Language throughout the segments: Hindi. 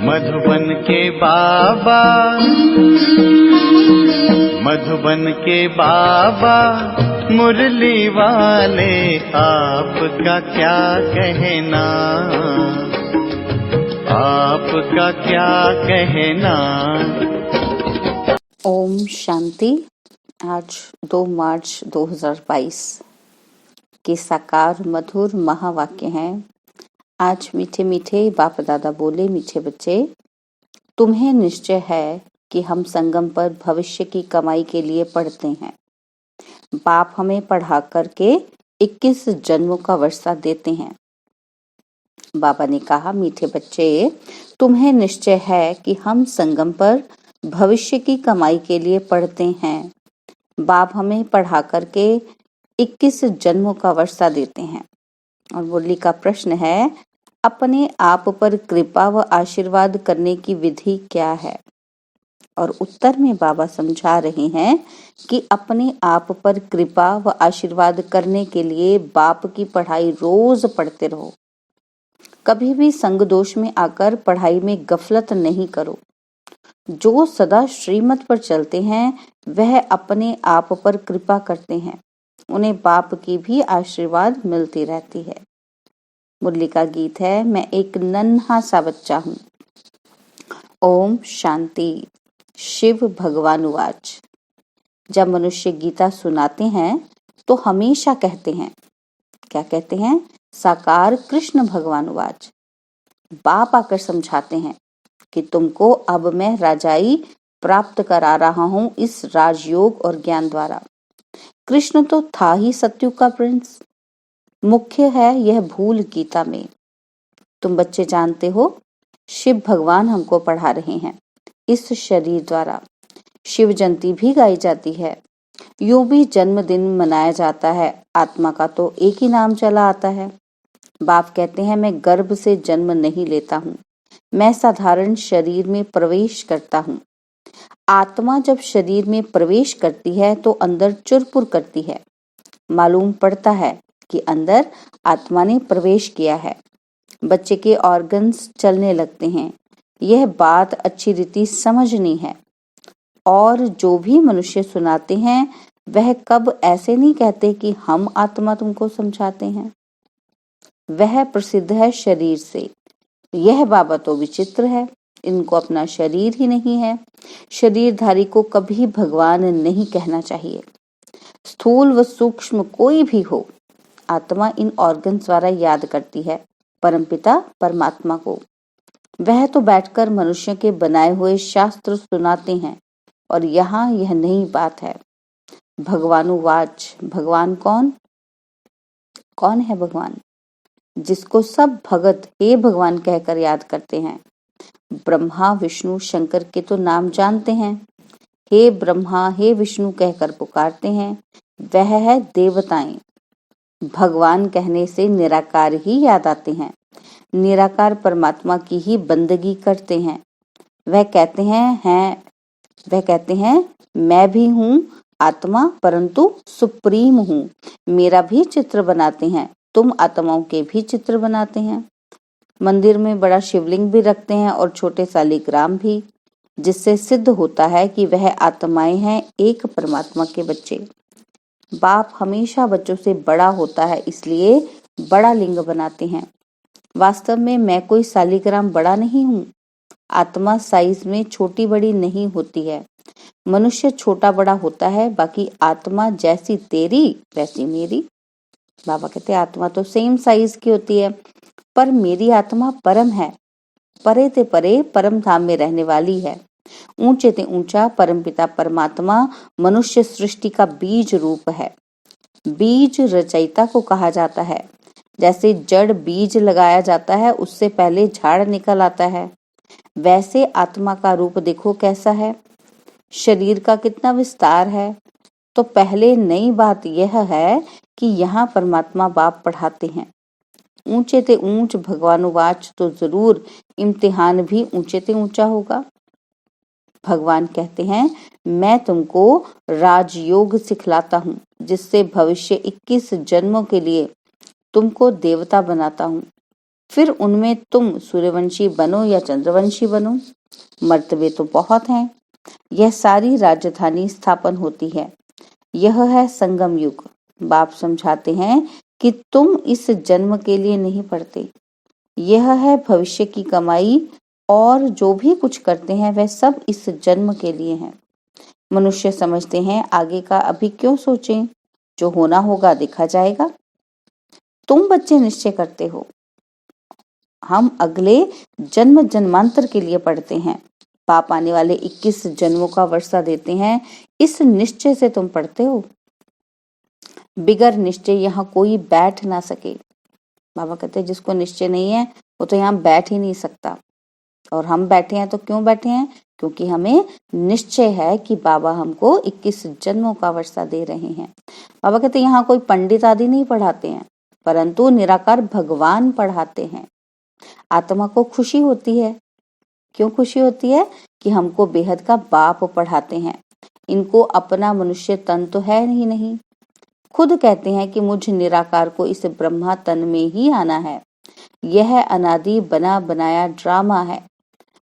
मधुबन के बाबा, मधुबन के बाबा मुरली वाले, आपका क्या कहना, आपका क्या कहना। ओम शांति। आज 2 मार्च 2022 के साकार मधुर महावाक्य हैं। आज मीठे मीठे बाप दादा बोले, मीठे बच्चे, तुम्हें निश्चय है कि हम संगम पर भविष्य की कमाई के लिए पढ़ते हैं। बाप हमें पढ़ा करके 21 जन्मों का वर्षा देते हैं। बाबा ने कहा, मीठे बच्चे, तुम्हें निश्चय है कि हम संगम पर भविष्य की कमाई के लिए पढ़ते हैं। बाप हमें पढ़ा करके 21 जन्मों का वर्षा देते हैं। और मुरली का प्रश्न है, अपने आप पर कृपा व आशीर्वाद करने की विधि क्या है। और उत्तर में बाबा समझा रहे हैं कि अपने आप पर कृपा व आशीर्वाद करने के लिए बाप की पढ़ाई रोज पढ़ते रहो। कभी भी संग दोष में आकर पढ़ाई में गफलत नहीं करो। जो सदा श्रीमत पर चलते हैं वह अपने आप पर कृपा करते हैं, उन्हें बाप की भी आशीर्वाद मिलती रहती है। मुरली का गीत है, मैं एक नन्हा सा बच्चा हूँ। ओम शांति। शिव भगवान उवाच। जब मनुष्य गीता सुनाते हैं तो हमेशा कहते हैं, क्या कहते हैं? साकार कृष्ण भगवान उवाच। बाप आकर समझाते हैं कि तुमको अब मैं राजाई प्राप्त करा रहा हूँ इस राजयोग और ज्ञान द्वारा। कृष्ण तो था ही सत्युग का प्रिंस। मुख्य है यह भूल गीता में। तुम बच्चे जानते हो, शिव भगवान हमको पढ़ा रहे हैं इस शरीर द्वारा। शिव जयंती भी गाई जाती है, यूं भी जन्मदिन मनाया जाता है। आत्मा का तो एक ही नाम चला आता है। बाप कहते हैं, मैं गर्भ से जन्म नहीं लेता हूँ, मैं साधारण शरीर में प्रवेश करता हूँ। आत्मा जब शरीर में प्रवेश करती है तो अंदर चुरपुर करती है। मालूम पड़ता है कि अंदर आत्मा ने प्रवेश किया है। बच्चे के ऑर्गन्स चलने लगते हैं। यह बात अच्छी रीति समझनी है। और जो भी मनुष्य सुनाते हैं वह कब ऐसे नहीं कहते कि हम आत्मा तुमको समझाते हैं। वह प्रसिद्ध है शरीर से। यह बाबा तो विचित्र है, इनको अपना शरीर ही नहीं है। शरीरधारी को कभी भगवान नहीं कहना चाहिए। स्थूल व सूक्ष्म कोई भी हो, आत्मा इन ऑर्गन्स द्वारा याद करती है परमपिता परमात्मा को। वह तो बैठकर मनुष्य के बनाए हुए शास्त्र सुनाते हैं। और यहाँ यह नई बात है। भगवानुवाच। भगवान कौन? कौन है भगवान? जिसको सब भगत हे भगवान कहकर याद करते हैं। ब्रह्मा विष्णु शंकर के तो नाम जानते हैं। हे ब्रह्मा हे विष्णु कहकर पुकारते हैं। वह है देवताएं। भगवान कहने से निराकार ही याद आते हैं। निराकार परमात्मा की ही बंदगी करते हैं। वह कहते हैं मैं भी हूँ आत्मा, परंतु सुप्रीम हूँ। मेरा भी चित्र बनाते हैं, तुम आत्माओं के भी चित्र बनाते हैं। मंदिर में बड़ा शिवलिंग भी रखते हैं और छोटे शालिग्राम भी, जिससे सिद्ध होता है कि वह आत्माएं हैं एक परमात्मा के बच्चे। बाप हमेशा बच्चों से बड़ा होता है, इसलिए बड़ा लिंग बनाते हैं। वास्तव में मैं कोई शालिग्राम बड़ा नहीं हूँ। आत्मा साइज में छोटी बड़ी नहीं होती है। मनुष्य छोटा बड़ा होता है, बाकी आत्मा जैसी तेरी वैसी मेरी। बाबा कहते हैं आत्मा तो सेम साइज की होती है, पर मेरी आत्मा परम है, परे ते परे परम धाम में रहने वाली है। ऊंचे ते ऊंचा परमपिता परमात्मा मनुष्य सृष्टि का बीज रूप है। बीज रचयिता को कहा जाता है। जैसे जड़ बीज लगाया जाता है, उससे पहले झाड़ निकल आता है। वैसे आत्मा का रूप देखो कैसा है, शरीर का कितना विस्तार है। तो पहले नई बात यह है कि यहाँ परमात्मा बाप पढ़ाते हैं। ऊंचे ते ऊंच भगवानुवाच, तो जरूर इम्तिहान भी ऊंचे ते ऊंचा होगा। भगवान कहते हैं, मैं तुमको राजयोग सिखलाता हूँ, जिससे भविष्य 21 जन्मों के लिए तुमको देवता बनाता हूँ। फिर उनमें तुम सूर्यवंशी बनो या चंद्रवंशी बनो, मर्तबे तो बहुत हैं। यह सारी राजधानी स्थापन होती है। यह है संगम युग। बाप समझाते हैं कि तुम इस जन्म के लिए नहीं पढ़ते, यह है भविष्य की कमाई, और जो भी कुछ करते हैं वह सब इस जन्म के लिए है। मनुष्य समझते हैं आगे का अभी क्यों सोचें, जो होना होगा देखा जाएगा। तुम बच्चे निश्चय करते हो, हम अगले जन्म जन्मांतर के लिए पढ़ते हैं। पाप आने वाले 21 जन्मों का वर्षा देते हैं, इस निश्चय से तुम पढ़ते हो। बिगर निश्चय यहाँ कोई बैठ ना सके। बाबा कहते हैं जिसको निश्चय नहीं है वो तो यहाँ बैठ ही नहीं सकता। और हम बैठे हैं तो क्यों बैठे हैं? क्योंकि हमें निश्चय है कि बाबा हमको 21 जन्मों का वर्षा दे रहे हैं। बाबा कहते हैं यहाँ कोई पंडित आदि नहीं पढ़ाते हैं, परंतु निराकार भगवान पढ़ाते हैं। आत्मा को खुशी होती है। क्यों खुशी होती है? कि हमको बेहद का बाप पढ़ाते हैं। इनको अपना मनुष्य तन तो है ही नहीं। खुद कहते हैं कि मुझ निराकार को इस ब्रह्मा तन में ही आना है। यह अनादि बना बनाया ड्रामा है।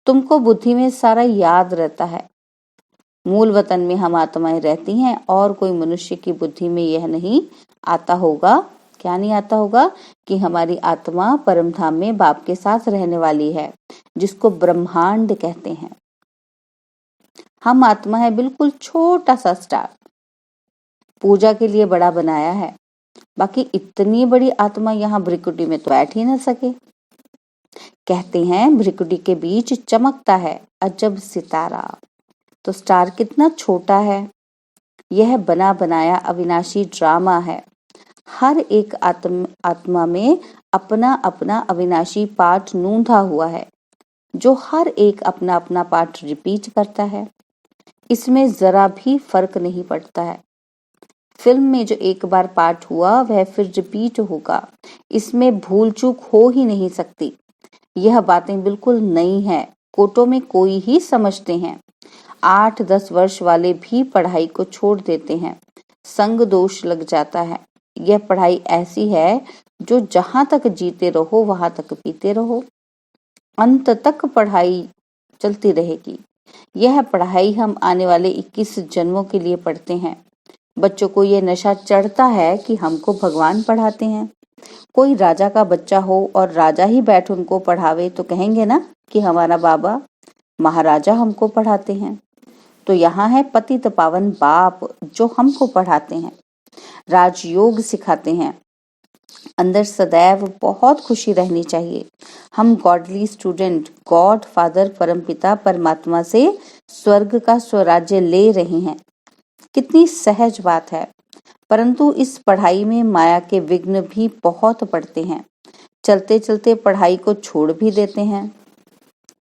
तुमको बुद्धि में सारा याद रहता है। मूल वतन में हम आत्माएं रहती हैं और कोई मनुष्य की बुद्धि में यह नहीं आता होगा। क्या नहीं आता होगा? कि हमारी आत्मा परम धाम में बाप के साथ रहने वाली है, जिसको ब्रह्मांड कहते हैं। हम आत्मा है बिल्कुल छोटा सा स्टार, पूजा के लिए बड़ा बनाया है। बाकी इतनी बड़ी आत्मा यहाँ भ्रिकुटी में तो बैठ ही न सके। कहते हैं भ्रिकुटी के बीच चमकता है अजब सितारा। तो स्टार कितना छोटा है। यह बना बनाया अविनाशी ड्रामा है। हर एक आत्मा में अपना अपना अविनाशी पाठ नूंधा हुआ है, जो हर एक अपना अपना पाठ रिपीट करता है। इसमें जरा भी फर्क नहीं पड़ता है। फिल्म में जो एक बार पाठ हुआ वह फिर रिपीट होगा, इसमें भूल चूक हो ही नहीं सकती। यह बातें बिल्कुल नई हैं, कोटों में कोई ही समझते हैं। 8-10 वर्ष वाले भी पढ़ाई को छोड़ देते हैं, संग दोष लग जाता है। यह पढ़ाई ऐसी है जो जहां तक जीते रहो वहां तक पीते रहो, अंत तक पढ़ाई चलती रहेगी। यह पढ़ाई हम आने वाले 21 जन्मों के लिए पढ़ते हैं। बच्चों को यह नशा चढ़ता है कि हमको भगवान पढ़ाते हैं। कोई राजा का बच्चा हो और राजा ही बैठ उनको पढ़ावे तो कहेंगे ना कि हमारा बाबा महाराजा हमको पढ़ाते हैं। तो यहाँ है पतित पावन बाप जो हमको पढ़ाते हैं, राजयोग सिखाते हैं। अंदर सदैव बहुत खुशी रहनी चाहिए। हम गॉडली स्टूडेंट, गॉड फादर परमपिता परमात्मा से स्वर्ग का स्वराज्य ले रहे हैं। कितनी सहज बात है। परंतु इस पढ़ाई में माया के विघ्न भी बहुत पड़ते हैं। चलते चलते पढ़ाई को छोड़ भी देते हैं।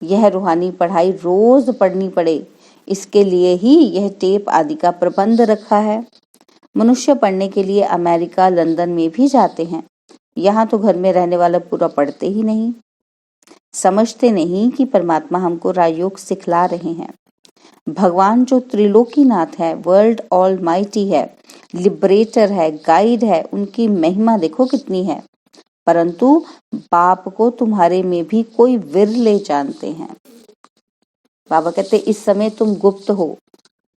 यह रूहानी पढ़ाई रोज पढ़नी पड़े, इसके लिए ही यह टेप आदि का प्रबंध रखा है। मनुष्य पढ़ने के लिए अमेरिका लंदन में भी जाते हैं। यहाँ तो घर में रहने वाला पूरा पढ़ते ही नहीं। समझते नहीं कि परमात्मा हमको राजयोग सिखला रहे हैं। भगवान जो त्रिलोकीनाथ है, वर्ल्ड ऑल माइटी है, लिबरेटर है, गाइड है, उनकी महिमा देखो कितनी है। परंतु बाप को तुम्हारे में भी कोई विरले जानते हैं। बाबा कहते इस समय तुम गुप्त हो।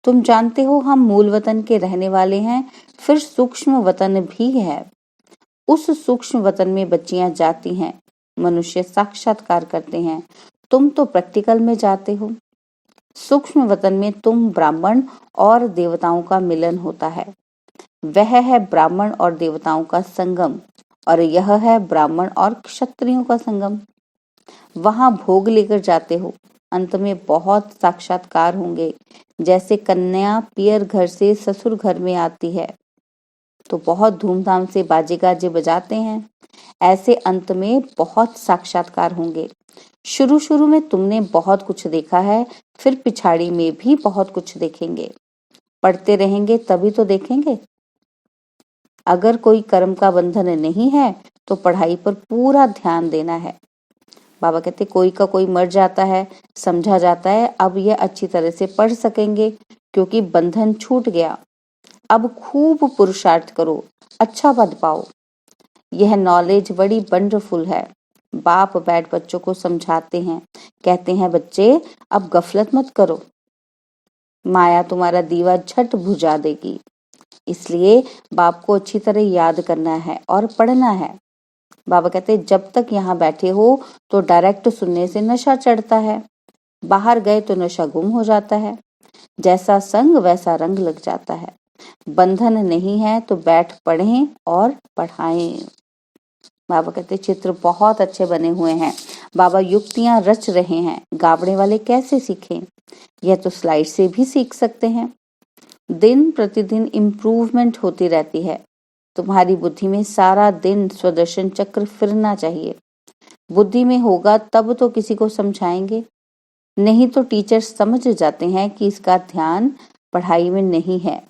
तुम जानते हो हम मूल वतन के रहने वाले हैं, फिर सूक्ष्म वतन भी है। उस सूक्ष्म वतन में बच्चियां जाती हैं, मनुष्य साक्षात्कार करते हैं। तुम तो प्रैक्टिकल में जाते हो। सूक्ष्म वतन में तुम ब्राह्मण और देवताओं का मिलन होता है। वह है ब्राह्मण और देवताओं का संगम, और यह है ब्राह्मण और क्षत्रियों का संगम। वहां भोग लेकर जाते हो। अंत में बहुत साक्षात्कार होंगे। जैसे कन्या पियर घर से ससुर घर में आती है तो बहुत धूमधाम से बाजे गाजे बजाते हैं, ऐसे अंत में बहुत साक्षात्कार होंगे। शुरू शुरू में तुमने बहुत कुछ देखा है, फिर पिछाड़ी में भी बहुत कुछ देखेंगे। पढ़ते रहेंगे तभी तो देखेंगे। अगर कोई कर्म का बंधन नहीं है तो पढ़ाई पर पूरा ध्यान देना है। बाबा कहते कोई का कोई मर जाता है, समझा जाता है अब यह अच्छी तरह से पढ़ सकेंगे क्योंकि बंधन छूट गया। अब खूब पुरुषार्थ करो, अच्छा पद पाओ। यह नॉलेज बड़ी वंडरफुल है। बाप बैठ बच्चों को समझाते हैं, कहते हैं बच्चे अब गफलत मत करो, माया तुम्हारा दीवा झट बुझा देगी। इसलिए बाप को अच्छी तरह याद करना है और पढ़ना है। बाबा कहते जब तक यहाँ बैठे हो तो डायरेक्ट सुनने से नशा चढ़ता है, बाहर गए तो नशा गुम हो जाता है, जैसा संग वैसा रंग लग जाता है। बंधन नहीं है तो बैठ पढ़ें और पढ़ाएं। बाबा कहते चित्र बहुत अच्छे बने हुए हैं, बाबा युक्तियां रच रहे हैं, गावड़े वाले कैसे सीखें? यह तो स्लाइड से भी सीख सकते हैं। दिन प्रतिदिन इम्प्रूवमेंट होती रहती है। तुम्हारी बुद्धि में सारा दिन स्वदर्शन चक्र फिरना चाहिए। बुद्धि में होगा तब तो किसी को समझाएंगे, नहीं तो टीचर समझ जाते हैं कि इसका ध्यान पढ़ाई में नहीं है।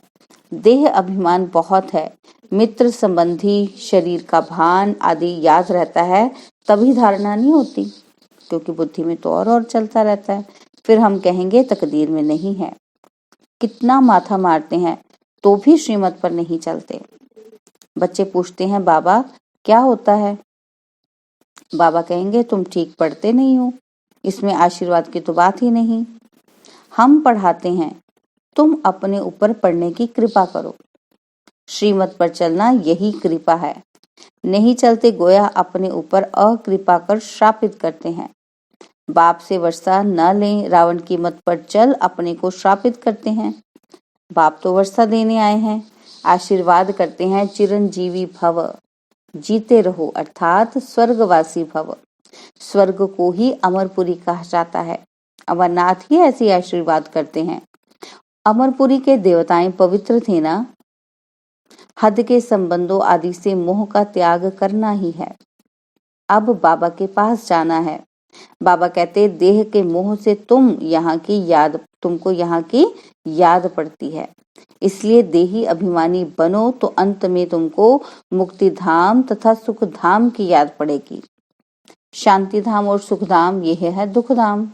देह अभिमान बहुत है, मित्र संबंधी शरीर का भान आदि याद रहता है, तभी धारणा नहीं होती, क्योंकि बुद्धि में तो और चलता रहता है। फिर हम कहेंगे तकदीर में नहीं है। कितना माथा मारते हैं तो भी श्रीमत पर नहीं चलते। बच्चे पूछते हैं बाबा क्या होता है? बाबा कहेंगे तुम ठीक पढ़ते नहीं हो, इसमें आशीर्वाद की तो बात ही नहीं। हम पढ़ाते हैं, तुम अपने ऊपर पढ़ने की कृपा करो। श्रीमत पर चलना यही कृपा है। नहीं चलते गोया अपने ऊपर अकृपा कर श्रापित करते हैं। बाप से वर्षा न लें, रावण की मत पर चल अपने को श्रापित करते हैं। बाप तो वर्षा देने आए हैं, आशीर्वाद करते हैं चिरंजीवी भव, जीते रहो अर्थात स्वर्गवासी भव। स्वर्ग को ही अमरपुरी कहा जाता है। अमरनाथ ही ऐसी आशीर्वाद करते हैं। अमरपुरी के देवताएं पवित्र थे ना। हद के संबंधों आदि से मोह का त्याग करना ही है। अब बाबा के पास जाना है। बाबा कहते देह के मोह से तुमको यहाँ की याद पड़ती है, इसलिए देही अभिमानी बनो तो अंत में तुमको मुक्ति धाम तथा सुख धाम की याद पड़ेगी। शांति धाम और सुख धाम यह है दुख धाम।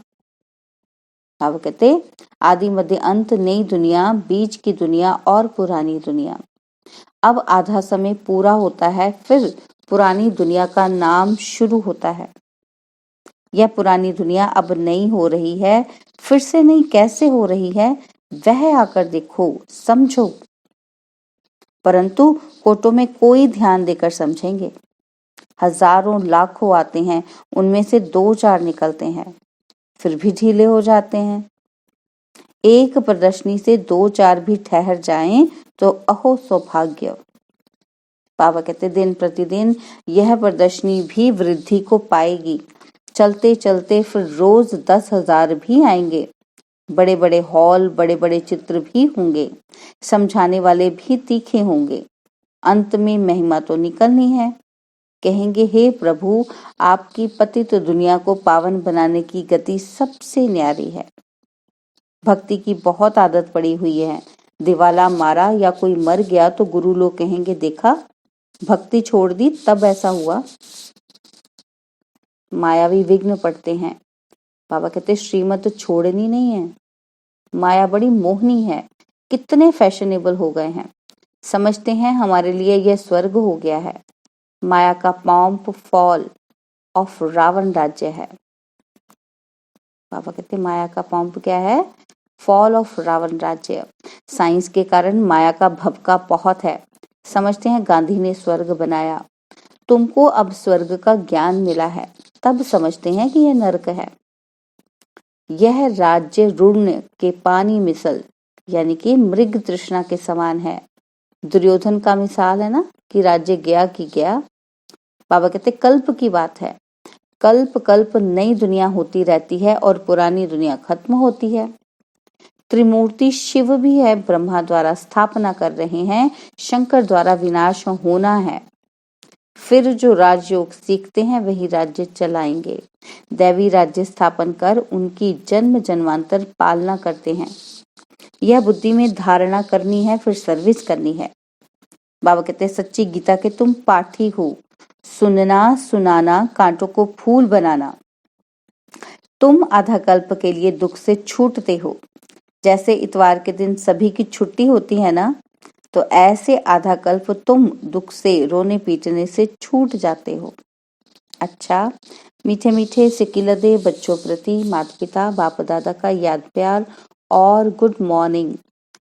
बाबा कहते आदि मध्य अंत, नई दुनिया, बीच की दुनिया और पुरानी दुनिया। अब आधा समय पूरा होता है, फिर पुरानी दुनिया का नाम शुरू होता है। यह पुरानी दुनिया अब नई हो रही है, फिर से नई कैसे हो रही है वह आकर देखो, समझो। परंतु कोटों में कोई ध्यान देकर समझेंगे। हजारों लाखों आते हैं, उनमें से 2-4 निकलते हैं, फिर भी ढीले हो जाते हैं। एक प्रदर्शनी से 2-4 भी ठहर जाएं तो अहो सौभाग्य। बाबा कहते दिन प्रतिदिन यह प्रदर्शनी भी वृद्धि को पाएगी। चलते चलते फिर रोज 10,000 भी आएंगे। बड़े बड़े हॉल, बड़े बड़े चित्र भी होंगे, समझाने वाले भी तीखे होंगे। अंत में महिमा तो निकलनी है। कहेंगे हे प्रभु, आपकी पतित दुनिया को पावन बनाने की गति सबसे न्यारी है। भक्ति की बहुत आदत पड़ी हुई है। दिवाला मारा या कोई मर गया तो गुरु लोग कहेंगे देखा, भक्ति छोड़ दी तब ऐसा हुआ। मायावी विघ्न पड़ते हैं। बाबा कहते श्रीमत छोड़नी नहीं है। माया बड़ी मोहनी है। कितने फैशनेबल हो गए हैं, समझते हैं हमारे लिए यह स्वर्ग हो गया है। माया का पॉम्प फॉल ऑफ रावण राज्य है। बाबा कहते माया का पॉम्प क्या है? फॉल ऑफ रावण राज्य। साइंस के कारण माया का भभका बहुत है। समझते हैं गांधी ने स्वर्ग बनाया। तुमको अब स्वर्ग का ज्ञान मिला है, तब समझते हैं कि यह नरक है। यह राज्य ऋण के पानी मिसल, यानी कि मृग तृष्णा के समान है। दुर्योधन का मिसाल है ना कि राज्य गया कि गया। बाबा कहते कल्प की बात है। कल्प कल्प नई दुनिया होती रहती है और पुरानी दुनिया खत्म होती है। त्रिमूर्ति शिव भी है, ब्रह्मा द्वारा स्थापना कर रहे हैं, शंकर द्वारा विनाश होना है। फिर जो राजयोग सीखते हैं वही राज्य चलाएंगे। दैवी राज्य स्थापन कर उनकी जन्म जन्मांतर पालना करते हैं। यह बुद्धि में धारणा करनी है, फिर सर्विस करनी है। बाबा कहते हैं सच्ची गीता के तुम पाठी हो। सुनना सुनाना, कांटों को फूल बनाना। तुम आधा कल्प के लिए दुख से छूटते हो। जैसे इतवार के दिन सभी की छुट्टी होती है ना, तो ऐसे आधा कल्प तुम दुख से, रोने पीटने से छूट जाते हो। अच्छा, मीठे मीठे सिकिलदे बच्चों प्रति माता पिता बाप दादा का याद प्यार और गुड मॉर्निंग।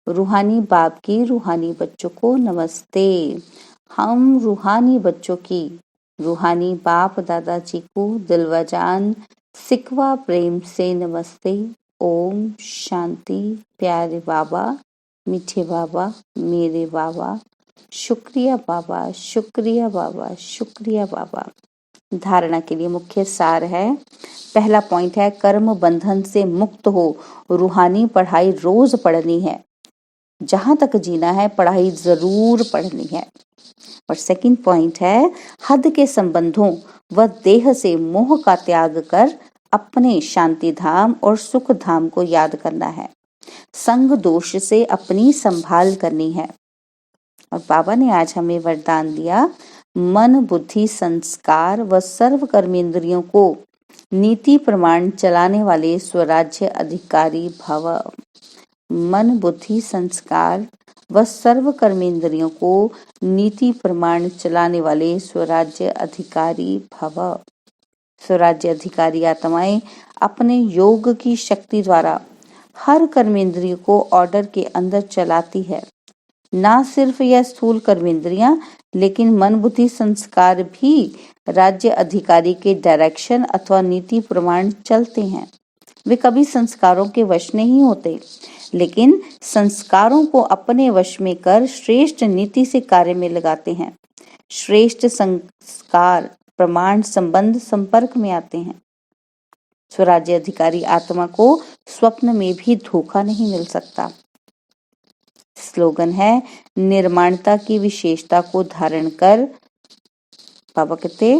रूहानी बाप की रूहानी बच्चों को नमस्ते। हम रूहानी बच्चों की रूहानी बाप दादाजी को दिलवजान सिकवा प्रेम से नमस्ते। ओम शांति। प्यारे बाबा, मीठे बाबा, मेरे बाबा, शुक्रिया बाबा, शुक्रिया बाबा, शुक्रिया बाबा। धारणा के लिए मुख्य सार है। पहला पॉइंट है कर्म बंधन से मुक्त हो रूहानी पढ़ाई रोज पढ़नी है। जहां तक जीना है पढ़ाई जरूर पढ़नी है। और सेकंड पॉइंट है हद के संबंधों व देह से मोह का त्याग कर अपने शांति धाम और सुख धाम को याद करना है। संग दोष से अपनी संभाल करनी है। और बाबा ने आज हमें वरदान दिया, मन बुद्धि संस्कार व सर्व कर्मेंद्रियों को नीति प्रमाण चलाने वाले स्वराज्य अधिकारी भव। मन बुद्धि संस्कार व सर्व कर्मेंद्रियों को नीति प्रमाण चलाने वाले स्वराज्य अधिकारी भव। स्वराज्य अधिकारी आत्माएं अपने योग की शक्ति द्वारा हर कर्मेंद्रिय को ऑर्डर के अंदर चलाती है। ना सिर्फ यह स्थूल कर्मेंद्रियां लेकिन मन बुद्धि संस्कार भी राज्य अधिकारी के डायरेक्शन अथवा नीति प्रमाण चलते हैं। वे कभी संस्कारों के वश नहीं होते, लेकिन संस्कारों को अपने वश में कर श्रेष्ठ नीति से कार्य में लगाते हैं। श्रेष्ठ संस्कार प्रमाण संबंध संपर्क में आते हैं। स्वराज्य अधिकारी आत्मा को स्वप्न में भी धोखा नहीं मिल सकता। स्लोगन है निर्माणता की विशेषता को धारण कर, बाबा कहते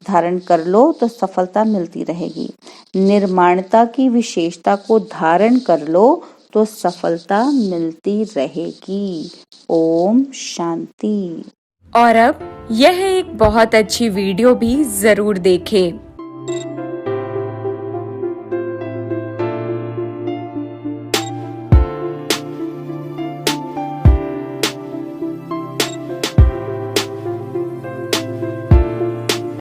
धारण कर लो तो सफलता मिलती रहेगी। निर्माणता की विशेषता को धारण कर लो तो सफलता मिलती रहेगी। ओम शांति। और अब यह एक बहुत अच्छी वीडियो भी जरूर देखें।